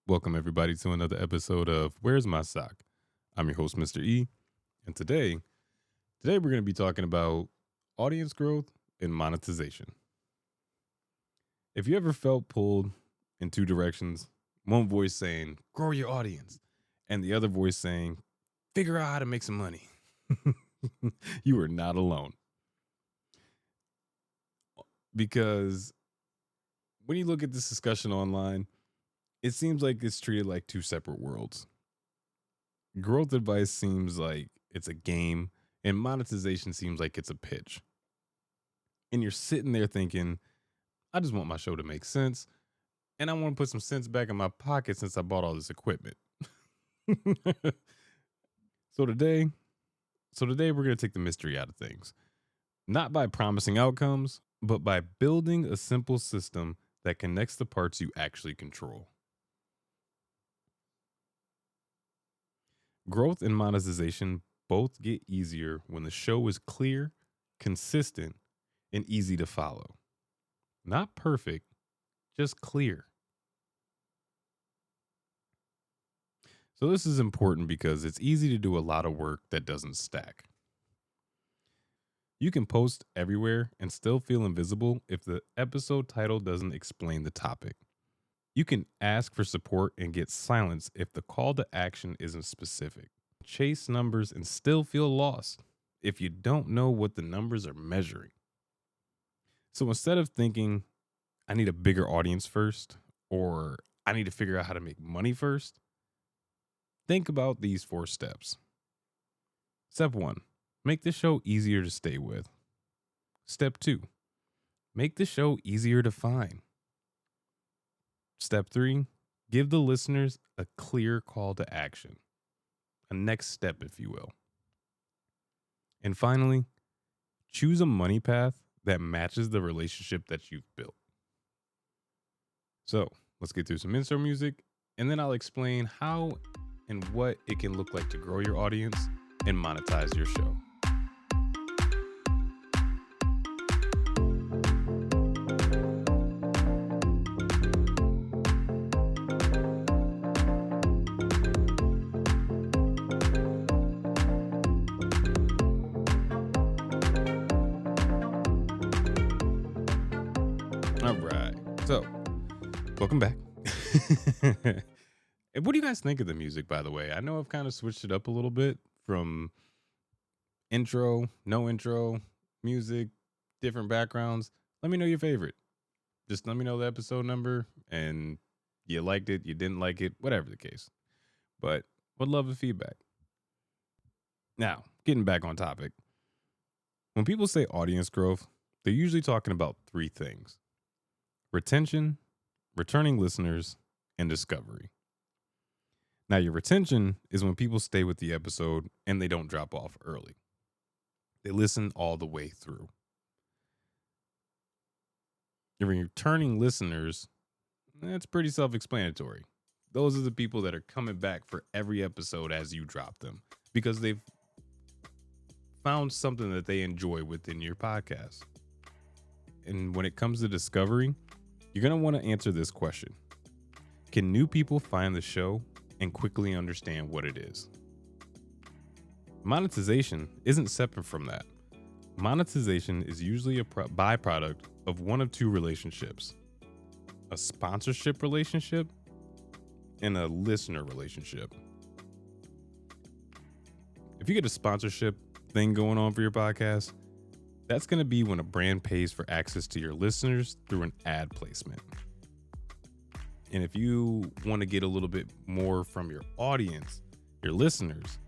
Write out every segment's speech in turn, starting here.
Welcome, everybody, to another episode of Where's My Sock? I'm your host, Mr. E, and today we're going to be talking about audience growth and monetization. If you ever felt pulled in two directions, one voice saying, grow your audience, and the other voice saying, figure out how to make some money, you are not alone. Because when you look at this discussion online, it seems like it's treated like two separate worlds. Growth advice seems like it's a game, and monetization seems like it's a pitch. And you're sitting there thinking, I just want my show to make sense, and I want to put some sense back in my pocket since I bought all this equipment. so today, so today, we're going to take the mystery out of things, not by promising outcomes, but by building a simple system that connects the parts you actually control. Growth and monetization both get easier when the show is clear, consistent, and easy to follow. Not perfect, just clear. So, this is important because it's easy to do a lot of work that doesn't stack. You can post everywhere and still feel invisible if the episode title doesn't explain the topic. You can ask for support and get silence if the call to action isn't specific. Chase numbers and still feel lost if you don't know what the numbers are measuring. So instead of thinking, I need a bigger audience first, or I need to figure out how to make money first, think about these 4 steps. Step 1, make the show easier to stay with. Step 2, make the show easier to find. Step 3, give the listeners a clear call to action, a next step, if you will. And finally, choose a money path that matches the relationship that you've built. So let's get through some intro music, and then I'll explain how and what it can look like to grow your audience and monetize your show. All right. So, welcome back. And what do you guys think of the music, by the way? I know I've kind of switched it up a little bit from intro, no intro, music, different backgrounds. Let me know your favorite. Just let me know the episode number and you liked it, you didn't like it, whatever the case. But would love the feedback. Now, getting back on topic. When people say audience growth, they're usually talking about 3 things: retention, returning listeners, and discovery. Now, your retention is when people stay with the episode and they don't drop off early. They listen all the way through. Your returning listeners, that's pretty self-explanatory. Those are the people that are coming back for every episode as you drop them because they've found something that they enjoy within your podcast. And when it comes to discovery, you're going to want to answer this question. Can new people find the show and quickly understand what it is? Monetization isn't separate from that. Monetization is usually a byproduct of one of 2 relationships: a sponsorship relationship and a listener relationship. If you get a sponsorship thing going on for your podcast, that's going to be when a brand pays for access to your listeners through an ad placement. And if you want to get a little bit more from your audience, your listeners,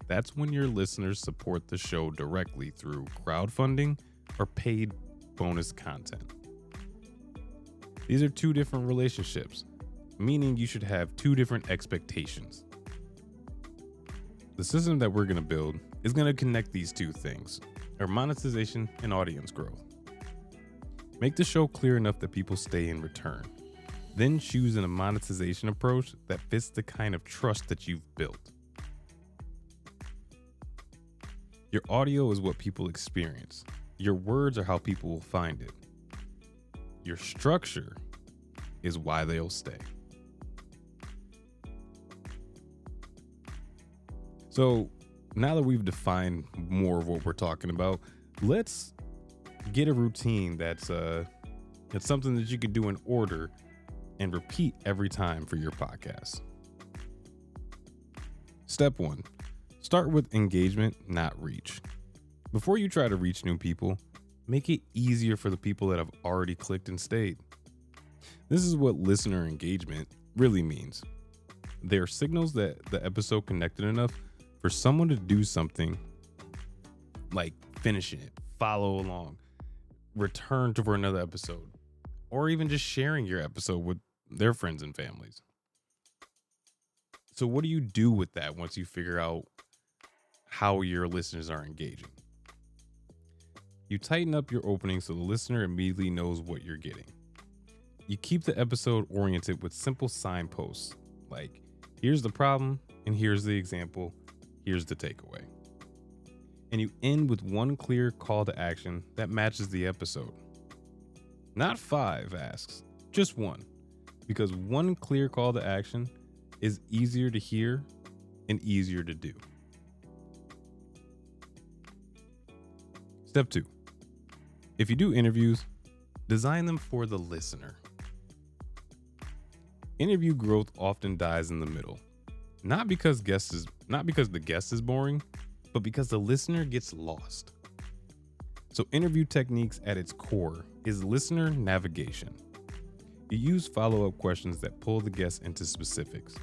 that's when your listeners support the show directly through crowdfunding or paid bonus content. These are 2 different relationships, meaning you should have 2 different expectations. The system that we're going to build is going to connect these 2 things, or monetization and audience growth. Make the show clear enough that people stay in return. Then choose a monetization approach that fits the kind of trust that you've built. Your audio is what people experience. Your words are how people will find it. Your structure is why they'll stay. So now that we've defined more of what we're talking about, let's get a routine that's something that you could do in order and repeat every time for your podcast. Step 1. Start with engagement, not reach. Before you try to reach new people, make it easier for the people that have already clicked and stayed. This is what listener engagement really means. They are signals that the episode connected enough for someone to do something like finishing it, follow along, return for another episode, or even just sharing your episode with their friends and families. So what do you do with that once you figure out how your listeners are engaging? You tighten up your opening so the listener immediately knows what you're getting. You keep the episode oriented with simple signposts like, here's the problem and here's the example, here's the takeaway. And you end with one clear call to action that matches the episode. Not 5 asks, just one, because one clear call to action is easier to hear and easier to do. Step 2. If you do interviews, design them for the listener. Interview growth often dies in the middle, not because the guest is boring, but because the listener gets lost. So interview techniques at its core is listener navigation. You use follow-up questions that pull the guest into specifics.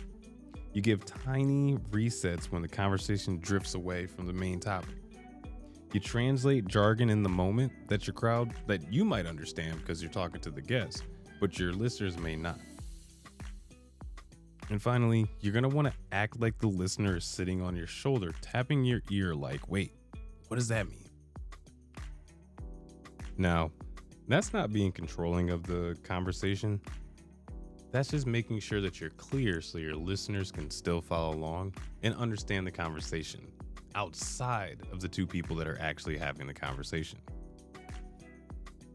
You give tiny resets when the conversation drifts away from the main topic. You translate jargon in the moment that you might understand because you're talking to the guest, but your listeners may not. And finally, you're going to want to act like the listener is sitting on your shoulder, tapping your ear like, wait, what does that mean? Now, that's not being controlling of the conversation. That's just making sure that you're clear so your listeners can still follow along and understand the conversation outside of the two people that are actually having the conversation.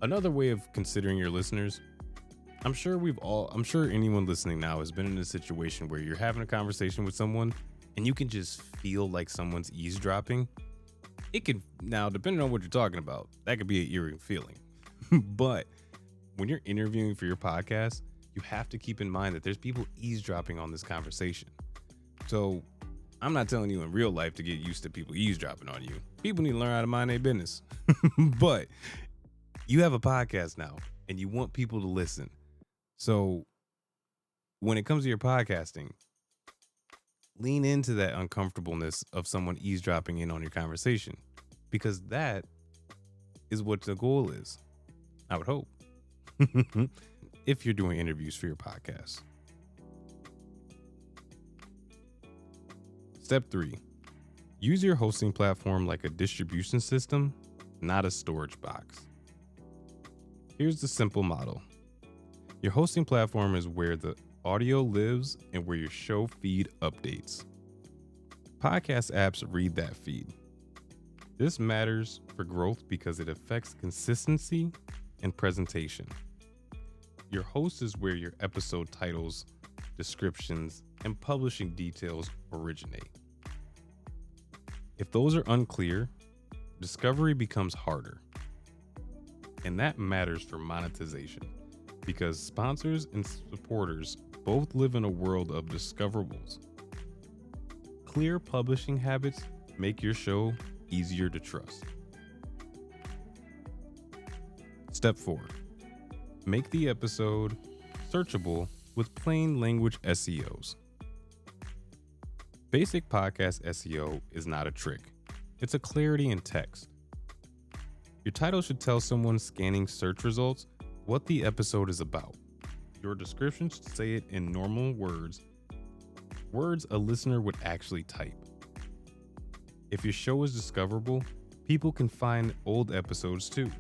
Another way of considering your listeners, I'm sure anyone listening now has been in a situation where you're having a conversation with someone and you can just feel like someone's eavesdropping. It can, now, depending on what you're talking about, that could be an eerie feeling. But when you're interviewing for your podcast, you have to keep in mind that there's people eavesdropping on this conversation. So I'm not telling you in real life to get used to people eavesdropping on you. People need to learn how to mind their business. But you have a podcast now and you want people to listen. So when it comes to your podcasting, lean into that uncomfortableness of someone eavesdropping in on your conversation, because that is what the goal is, I would hope, if you're doing interviews for your podcast. Step 3, use your hosting platform like a distribution system, not a storage box. Here's the simple model. Your hosting platform is where the audio lives and where your show feed updates. Podcast apps read that feed. This matters for growth because it affects consistency and presentation. Your host is where your episode titles, descriptions, and publishing details originate. If those are unclear, discovery becomes harder. And that matters for monetization, because sponsors and supporters both live in a world of discoverables. Clear publishing habits make your show easier to trust. Step 4, make the episode searchable with plain language SEOs. Basic podcast SEO is not a trick. It's a clarity in text. Your title should tell someone scanning search results what the episode is about. Your description should say it in normal words a listener would actually type. If your show is discoverable, people can find old episodes too.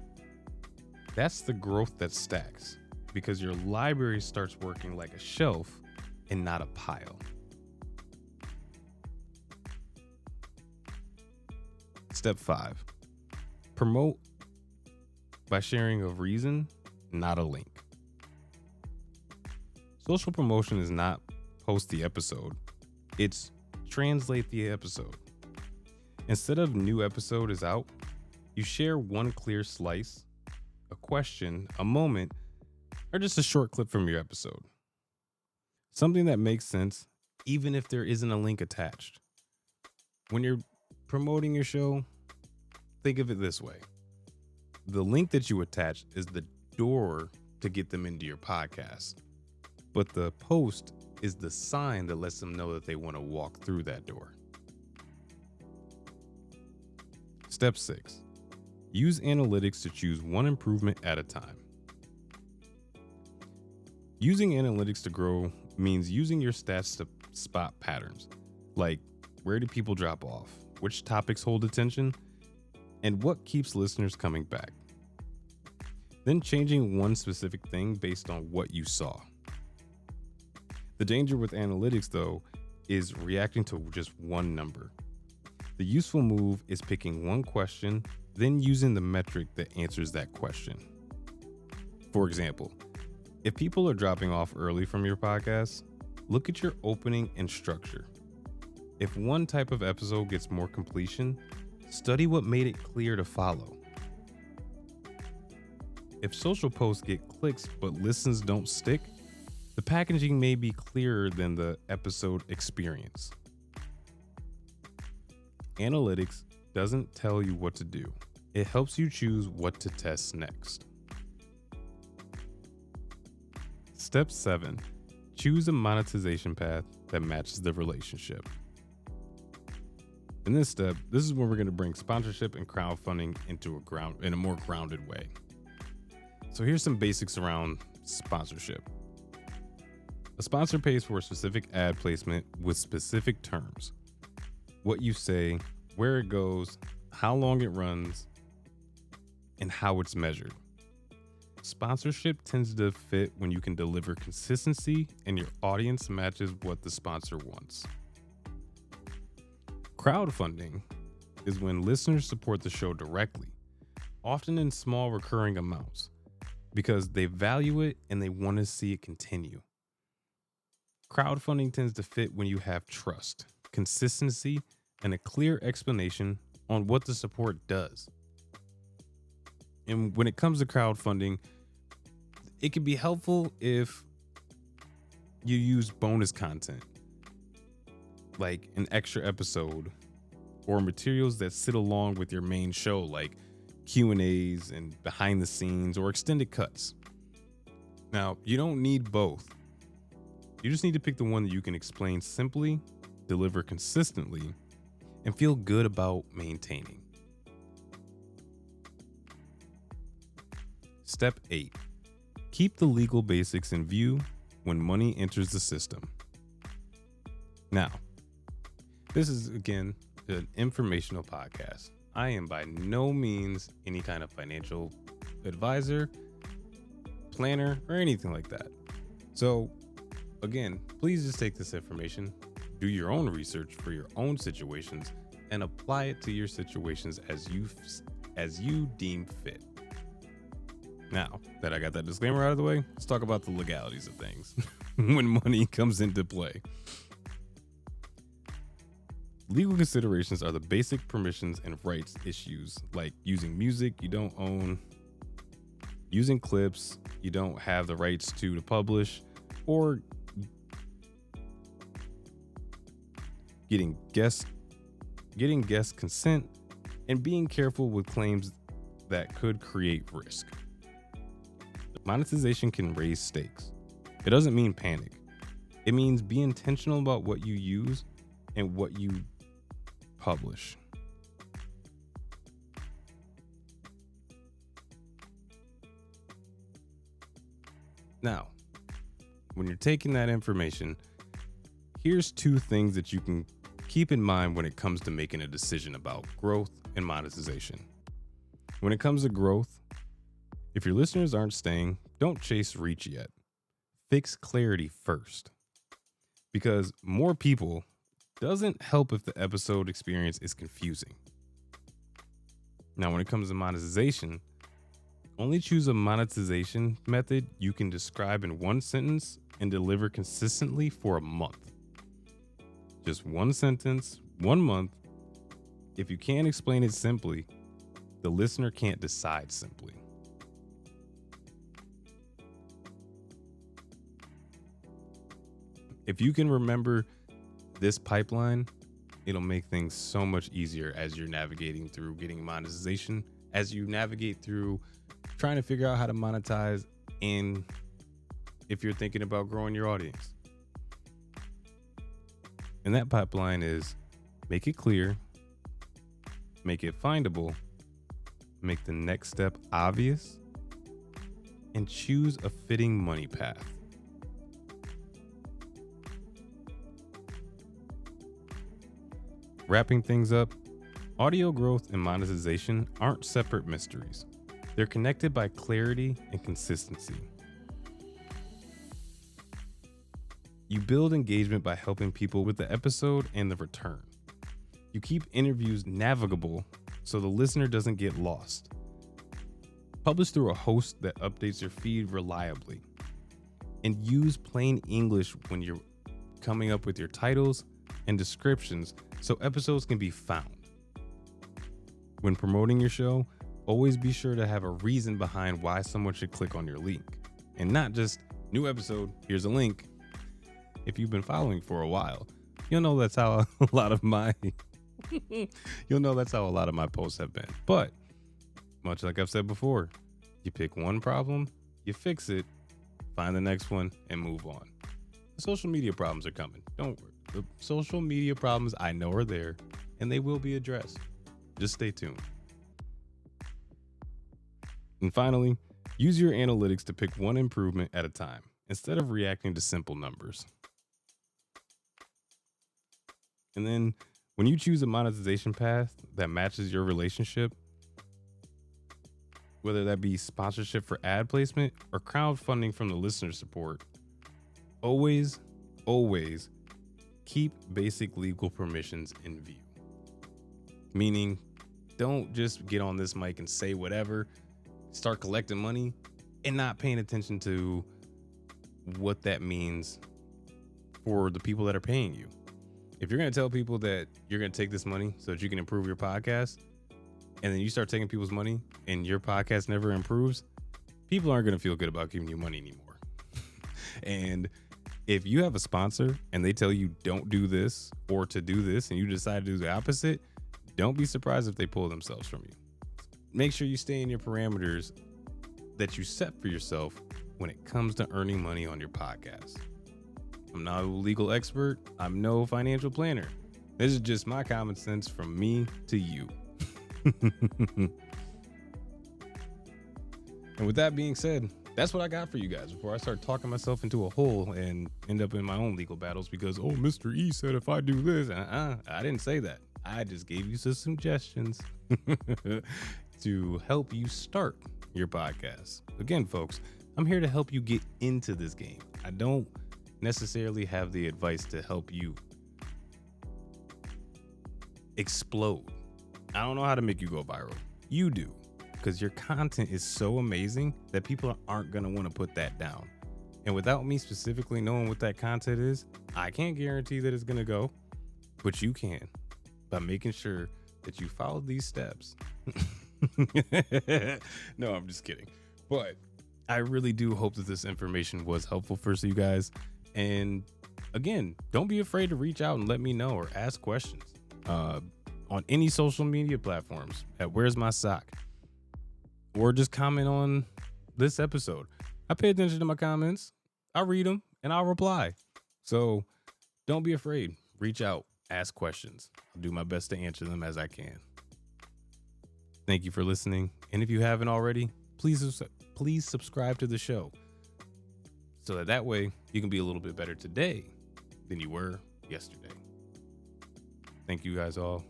That's the growth that stacks, because your library starts working like a shelf and not a pile. Step 5, promote by sharing a reason, not a link. Social promotion is not post the episode, it's translate the episode. Instead of new episode is out, you share one clear slice, a question, a moment, or just a short clip from your episode. Something that makes sense, even if there isn't a link attached. When you're promoting your show, think of it this way. The link that you attach is the door to get them into your podcast, but the post is the sign that lets them know that they want to walk through that door. Step 6. Use analytics to choose one improvement at a time. Using analytics to grow means using your stats to spot patterns, like where do people drop off, which topics hold attention, and what keeps listeners coming back. Then changing one specific thing based on what you saw. The danger with analytics, though, is reacting to just one number. The useful move is picking one question, then using the metric that answers that question. For example, if people are dropping off early from your podcast, look at your opening and structure. If one type of episode gets more completion, study what made it clear to follow. If social posts get clicks but listens don't stick, the packaging may be clearer than the episode experience. Analytics doesn't tell you what to do. It helps you choose what to test next. Step 7. Choose a monetization path that matches the relationship. In this step, this is where we're going to bring sponsorship and crowdfunding in a more grounded way. So here's some basics around sponsorship. A sponsor pays for a specific ad placement with specific terms. What you say, where it goes, how long it runs, and how it's measured. Sponsorship tends to fit when you can deliver consistency and your audience matches what the sponsor wants. Crowdfunding is when listeners support the show directly, often in small recurring amounts, because they value it and they want to see it continue. Crowdfunding tends to fit when you have trust, consistency, and a clear explanation on what the support does. And when it comes to crowdfunding, it can be helpful if you use bonus content, like an extra episode or materials that sit along with your main show, like Q&As and behind the scenes or extended cuts. Now, you don't need both. You just need to pick the one that you can explain simply, deliver consistently, and feel good about maintaining. Step 8. Keep the legal basics in view when money enters the system. Now, this is, again, an informational podcast. I am by no means any kind of financial advisor, planner, or anything like that. So, again, please just take this information, do your own research for your own situations, and apply it to your situations as you deem fit. Now that I got that disclaimer out of the way, let's talk about the legalities of things when money comes into play. Legal considerations are the basic permissions and rights issues, like using music you don't own, using clips you don't have the rights to publish, or getting guest consent, and being careful with claims that could create risk. Monetization can raise stakes. It doesn't mean panic. It means be intentional about what you use and what you publish. Now, when you're taking that information, here's 2 things that you can keep in mind when it comes to making a decision about growth and monetization. When it comes to growth, if your listeners aren't staying, don't chase reach yet. Fix clarity first. Because more people doesn't help if the episode experience is confusing. Now, when it comes to monetization, only choose a monetization method you can describe in one sentence and deliver consistently for a month. Just one sentence, 1 month. If you can't explain it simply, the listener can't decide simply. If you can remember this pipeline, it'll make things so much easier as you're navigating through getting monetization, as you navigate through trying to figure out how to monetize, and if you're thinking about growing your audience. And that pipeline is make it clear, make it findable, make the next step obvious, and choose a fitting money path. Wrapping things up, audio growth and monetization aren't separate mysteries. They're connected by clarity and consistency. You build engagement by helping people with the episode and the return. You keep interviews navigable so the listener doesn't get lost. Publish through a host that updates your feed reliably. And use plain English when you're coming up with your titles and descriptions so episodes can be found. When promoting your show, always be sure to have a reason behind why someone should click on your link, and not just new episode, here's a link. If you've been following for a while, you'll know that's how a lot of my posts have been. But much like I've said before, you pick one problem, you fix it, find the next one, and move on. The social media problems are coming. Don't worry. The social media problems I know are there, and they will be addressed. Just stay tuned. And finally, use your analytics to pick one improvement at a time instead of reacting to simple numbers. And then when you choose a monetization path that matches your relationship, whether that be sponsorship for ad placement or crowdfunding from the listener support, always keep basic legal permissions in view. Meaning, don't just get on this mic and say whatever, start collecting money, and not paying attention to what that means for the people that are paying you. If you're going to tell people that you're going to take this money so that you can improve your podcast, and then you start taking people's money and your podcast never improves, people aren't going to feel good about giving you money anymore. And if you have a sponsor and they tell you don't do this or to do this, and you decide to do the opposite, don't be surprised if they pull themselves from you. Make sure you stay in your parameters that you set for yourself when it comes to earning money on your podcast. I'm not a legal expert. I'm no financial planner. This is just my common sense from me to you. And with that being said, that's what I got for you guys before I start talking myself into a hole and end up in my own legal battles because, oh, Mr. E said if I do this, I didn't say that. I just gave you some suggestions to help you start your podcast. Again, folks, I'm here to help you get into this game. I don't necessarily have the advice to help you explode. I don't know how to make you go viral. You do, because your content is so amazing that people aren't going to want to put that down. And without me specifically knowing what that content is, I can't guarantee that it's going to go, but you can by making sure that you follow these steps. No, I'm just kidding. But I really do hope that this information was helpful for you guys. And again, don't be afraid to reach out and let me know or ask questions on any social media platforms at Where's My Sock, or just comment on this episode. I pay attention to my comments. I read them and I'll reply. So don't be afraid. Reach out, ask questions. I'll do my best to answer them as I can. Thank you for listening. And if you haven't already, please subscribe to the show so that way you can be a little bit better today than you were yesterday. Thank you guys all.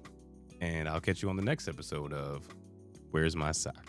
And I'll catch you on the next episode of Where's My Sock?